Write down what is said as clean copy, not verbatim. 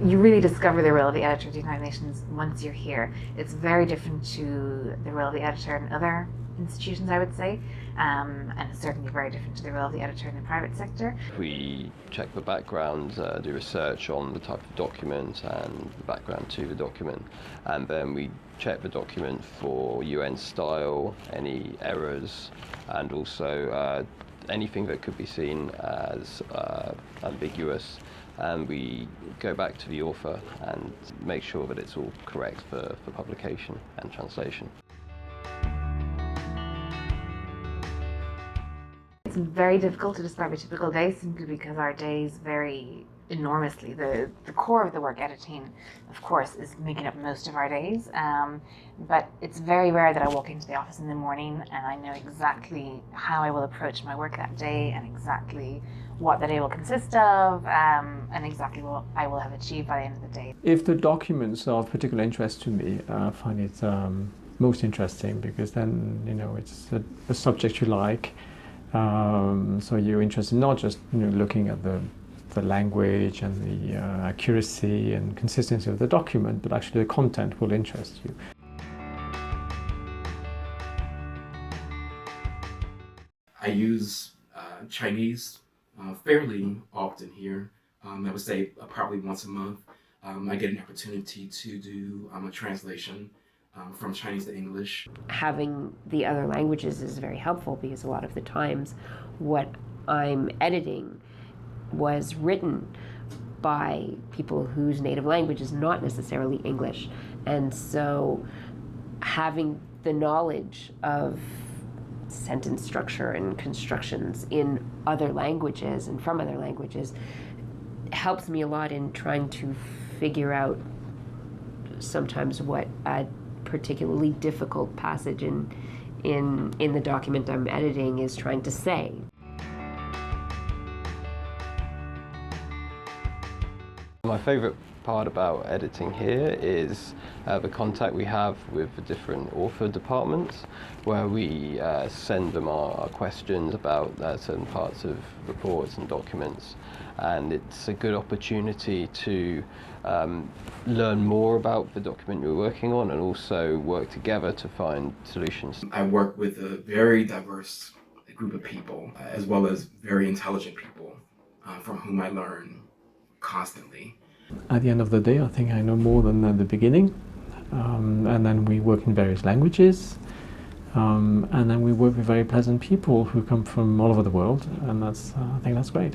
you really discover the role of the editor at the United Nations once you're here. It's very different to the role of the editor in other institutions, I would say, and it's certainly very different to the role of the editor in the private sector. We check the background, do research on the type of document and the background to the document, and then we check the document for UN style, any errors, and also anything that could be seen as ambiguous. And we go back to the author and make sure that it's all correct for publication and translation. It's very difficult to describe a typical day simply because our days vary enormously. The core of the work, editing, of course, is making up most of our days, but it's very rare that I walk into the office in the morning and I know exactly how I will approach my work that day and exactly what the day will consist of, and exactly what I will have achieved by the end of the day. If the documents are of particular interest to me, I find it most interesting, because then, you know, it's a subject you like. So you're interested not just, you know, looking at the language and the accuracy and consistency of the document, but actually the content will interest you. I use Chinese fairly often here. I would say probably once a month. I get an opportunity to do a translation from Chinese to English. Having the other languages is very helpful, because a lot of the times what I'm editing was written by people whose native language is not necessarily English. And so having the knowledge of sentence structure and constructions in other languages and from other languages helps me a lot in trying to figure out sometimes what a particularly difficult passage in the document I'm editing is trying to say. My favourite part about editing here is the contact we have with the different author departments, where we send them our questions about certain parts of reports and documents, and it's a good opportunity to learn more about the document you're working on and also work together to find solutions. I work with a very diverse group of people, as well as very intelligent people from whom I learn constantly. At the end of the day, I think I know more than at the beginning, and then we work in various languages, and then we work with very pleasant people who come from all over the world, and I think that's great.